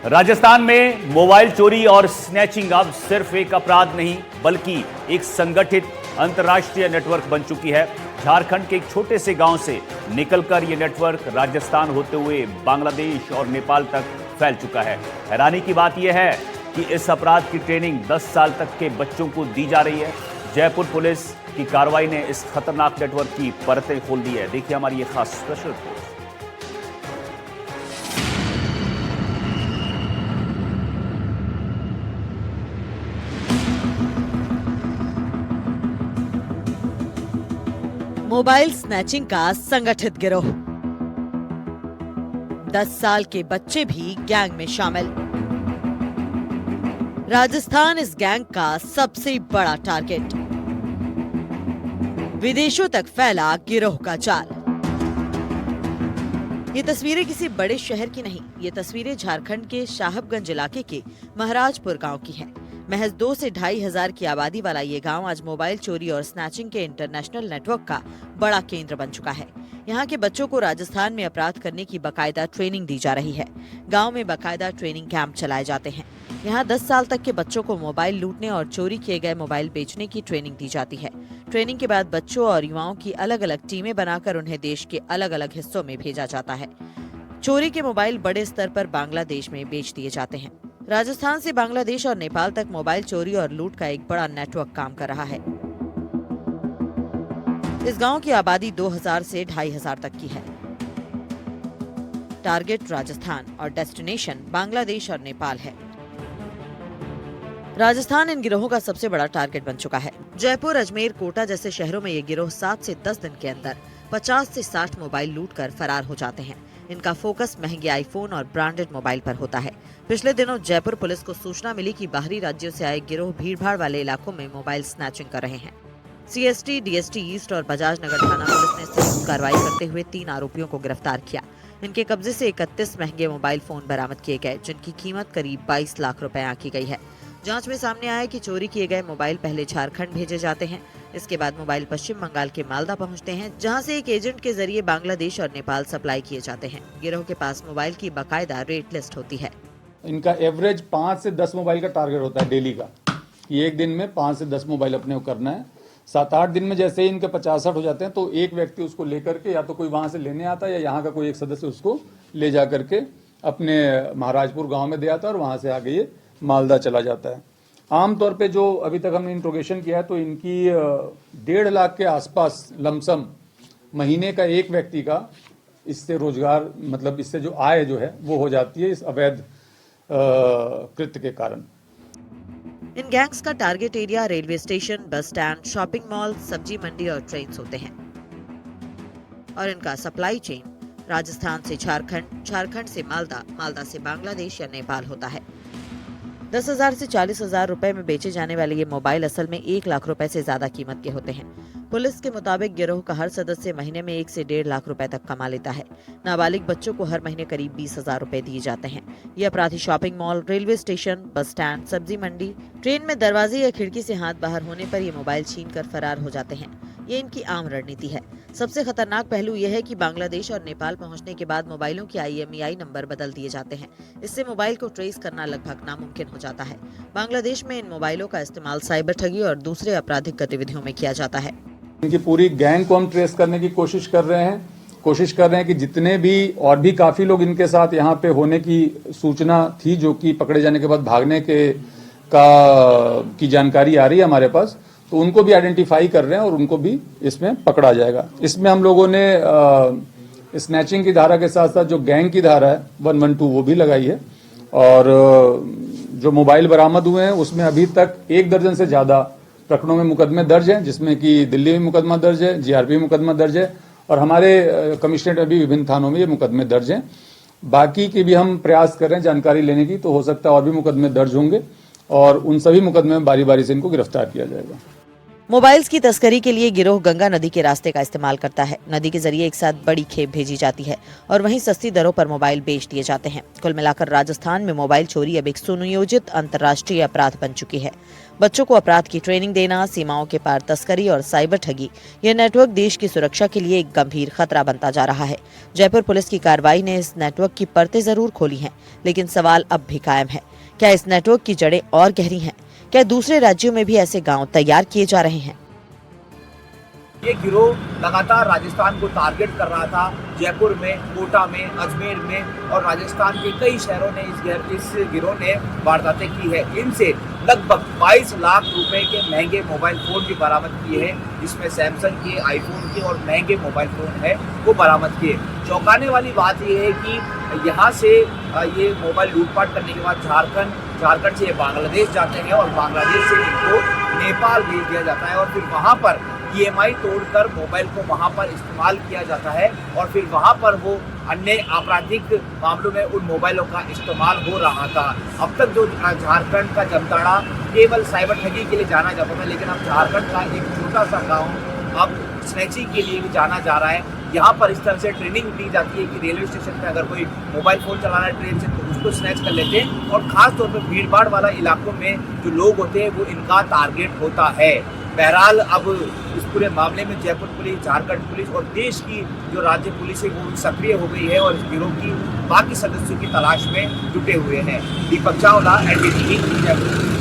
राजस्थान में मोबाइल चोरी और स्नैचिंग अब सिर्फ एक अपराध नहीं बल्कि एक संगठित अंतर्राष्ट्रीय नेटवर्क बन चुकी है। झारखंड के एक छोटे से गांव से निकलकर यह नेटवर्क राजस्थान होते हुए बांग्लादेश और नेपाल तक फैल चुका है। हैरानी की बात यह है कि इस अपराध की ट्रेनिंग 10 साल तक के बच्चों को दी जा रही है। जयपुर पुलिस की कार्रवाई ने इस खतरनाक नेटवर्क की परतें खोल दी है। देखिए हमारी ये खास स्पेशल रिपोर्ट। मोबाइल स्नैचिंग का संगठित गिरोह। 10 साल के बच्चे भी गैंग में शामिल। राजस्थान इस गैंग का सबसे बड़ा टारगेट। विदेशों तक फैला गिरोह का जाल। ये तस्वीरें किसी बड़े शहर की नहीं, ये तस्वीरें झारखंड के साहबगंज इलाके के महाराजपुर गांव की हैं। महज 2 से 2.5 हजार की आबादी वाला ये गांव आज मोबाइल चोरी और स्नैचिंग के इंटरनेशनल नेटवर्क का बड़ा केंद्र बन चुका है। यहाँ के बच्चों को राजस्थान में अपराध करने की बाकायदा ट्रेनिंग दी जा रही है। गांव में बाकायदा ट्रेनिंग कैंप चलाए जाते हैं। यहाँ 10 साल तक के बच्चों को मोबाइल लूटने और चोरी किए गए मोबाइल बेचने की ट्रेनिंग दी जाती है। ट्रेनिंग के बाद बच्चों और युवाओं की अलग अलग टीमें बनाकर उन्हें देश के अलग अलग हिस्सों में भेजा जाता है। चोरी के मोबाइल बड़े स्तर पर बांग्लादेश में बेच दिए जाते हैं। राजस्थान से बांग्लादेश और नेपाल तक मोबाइल चोरी और लूट का एक बड़ा नेटवर्क काम कर रहा है। इस गांव की आबादी 2000 से 2500 तक की है। टारगेट राजस्थान और डेस्टिनेशन बांग्लादेश और नेपाल है। राजस्थान इन गिरोहों का सबसे बड़ा टारगेट बन चुका है। जयपुर, अजमेर, कोटा जैसे शहरों में ये गिरोह 7 से 10 दिन के अंदर 50 से 60 मोबाइल लूटकर फरार हो जाते हैं। इनका फोकस महंगे आईफोन और ब्रांडेड मोबाइल पर होता है। पिछले दिनों जयपुर पुलिस को सूचना मिली कि बाहरी राज्यों से आए गिरोह भीड़भाड़ वाले इलाकों में मोबाइल स्नैचिंग कर रहे हैं। सीएसटी, डीएसटी ईस्ट और बजाज नगर थाना पुलिस ने संयुक्त कार्रवाई करते हुए 3 आरोपियों को गिरफ्तार किया। इनके कब्जे से 31 महंगे मोबाइल फोन बरामद किए गए, जिनकी कीमत करीब 22 लाख रुपए आंकी गई है। जांच में सामने आया कि चोरी किए गए मोबाइल पहले झारखंड भेजे जाते हैं। इसके बाद मोबाइल पश्चिम बंगाल के मालदा पहुंचते हैं, जहां से एक एजेंट के जरिए बांग्लादेश और नेपाल सप्लाई किए जाते हैं। गिरोह के पास मोबाइल की बाकायदा रेट लिस्ट होती है। इनका एवरेज 5 से 10 मोबाइल का टारगेट होता है डेली का। ये एक दिन में 5 से 10 मोबाइल अपने को करना है। 7-8 दिन में जैसे ही इनके 50-60 हो जाते हैं तो एक व्यक्ति उसको लेकर के या तो कोई वहां से लेने आता है या यहाँ का कोई एक सदस्य उसको ले जा करके अपने महाराजपुर गांव में दे आता है और वहां से आगे ये मालदा चला जाता है। आमतौर पे जो अभी तक हमने इंट्रोगेशन किया है तो इनकी 1.5 लाख के आसपास लमसम महीने का एक व्यक्ति का इससे रोजगार, मतलब इससे जो आय जो है वो हो जाती है इस अवैध कृत्य के कारण। इन गैंग्स का target area railway station, bus stand, shopping mall, सब्जी मंडी और ट्रेन्स होते हैं। और इनका सप्लाई चेन राजस्थान से झारखंड, झारखंड से मालदा, मालदा से बांग्लादेश या नेपाल होता है। 10,000 से 40,000 रुपए में बेचे जाने वाले ये मोबाइल असल में 1 लाख रुपए से ज्यादा कीमत के होते हैं। पुलिस के मुताबिक गिरोह का हर सदस्य महीने में 1 से 1.5 लाख रुपए तक कमा लेता है। नाबालिग बच्चों को हर महीने करीब 20,000 रुपए दिए जाते हैं। ये अपराधी shopping mall, railway station, bus stand, सब्जी मंडी, ट्रेन में दरवाजे या खिड़की से हाथ बाहर होने पर ये मोबाइल छीन कर फरार हो जाते हैं। ये इनकी आम रणनीति है। सबसे खतरनाक पहलू यह है कि बांग्लादेश और नेपाल पहुंचने के बाद मोबाइलों के IMEI नंबर बदल दिए जाते हैं। इससे मोबाइल को ट्रेस करना लगभग नामुमकिन हो जाता है। बांग्लादेश में इन मोबाइलों का इस्तेमाल साइबर ठगी और दूसरे आपराधिक गतिविधियों में किया जाता है। इनकी पूरी गैंग को हम ट्रेस करने की कोशिश कर रहे हैं कि जितने भी और भी काफी लोग इनके साथ यहाँ पे होने की सूचना थी, जो कि पकड़े जाने के बाद भागने की जानकारी आ रही है हमारे पास, तो उनको भी आइडेंटिफाई कर रहे हैं और उनको भी इसमें पकड़ा जाएगा। इसमें हम लोगों ने स्नैचिंग की धारा के साथ साथ जो गैंग की धारा है 112 वो भी लगाई है। और जो मोबाइल बरामद हुए हैं उसमें अभी तक 1 दर्जन से ज्यादा प्रकरणों में मुकदमे दर्ज हैं, जिसमें कि दिल्ली में मुकदमा दर्ज है, GRP में मुकदमा दर्ज है और हमारे कमिश्नरेट में भी विभिन्न थानों में ये मुकदमे दर्ज हैं। बाकी की भी हम प्रयास कर रहे हैं जानकारी लेने की, तो हो सकता है और भी मुकदमे दर्ज होंगे और उन सभी मुकदमे में बारी बारी से इनको गिरफ्तार किया जाएगा। मोबाइल्स की तस्करी के लिए गिरोह गंगा नदी के रास्ते का इस्तेमाल करता है। नदी के जरिए एक साथ बड़ी खेप भेजी जाती है और वहीं सस्ती दरों पर मोबाइल बेच दिए जाते हैं। कुल मिलाकर राजस्थान में मोबाइल चोरी अब एक सुनियोजित अंतर्राष्ट्रीय अपराध बन चुकी है। बच्चों को अपराध की ट्रेनिंग देना, सीमाओं के पार तस्करी और साइबर ठगी, यह नेटवर्क देश की सुरक्षा के लिए एक गंभीर खतरा बनता जा रहा है। जयपुर पुलिस की कार्रवाई ने इस नेटवर्क की परतें जरूर खोली हैं, लेकिन सवाल अब भी कायम है। क्या इस नेटवर्क की जड़ें और गहरी हैं? क्या दूसरे राज्यों में भी ऐसे गांव तैयार किए जा रहे हैं? ये गिरोह लगातार राजस्थान को टारगेट कर रहा था। जयपुर में, कोटा में, अजमेर में और राजस्थान के कई शहरों ने इस गिरोह ने वारदातें की है। इनसे लगभग 22 लाख रुपए के महंगे मोबाइल फोन भी बरामद किए हैं, जिसमें सैमसंग के, आईफोन के और महंगे मोबाइल फोन है वो बरामद किए। चौंकाने वाली बात यह है कि यहाँ से ये मोबाइल लूटपाट करने के बाद झारखंड से ये बांग्लादेश जाते हैं और बांग्लादेश से इनको नेपाल भेज दिया जाता है और फिर वहाँ पर EMI तोड़कर मोबाइल को वहाँ पर इस्तेमाल किया जाता है और फिर वहाँ पर वो अन्य आपराधिक मामलों में उन मोबाइलों का इस्तेमाल हो रहा था। अब तक जो झारखंड का जमताड़ा केवल साइबर ठगी के लिए जाना जाता था, लेकिन अब झारखंड का एक छोटा सा गाँव अब स्नैचिंग के लिए भी जाना जा रहा है। यहाँ पर इस तरह से ट्रेनिंग दी जाती है कि रेलवे स्टेशन पर अगर कोई मोबाइल फ़ोन चला रहा है ट्रेन से तो उसको स्नैच कर लेते हैं और ख़ास तौर पर भीड़ भाड़ वाला इलाकों में जो लोग होते हैं वो इनका टारगेट होता है। बहरहाल अब इस पूरे मामले में जयपुर पुलिस, झारखंड पुलिस और देश की जो राज्य पुलिस है वो सक्रिय हो गई है और इस गिरोह की बाकी सदस्यों की तलाश में जुटे हुए हैं। दीपक चावला, NDTV, जयपुर।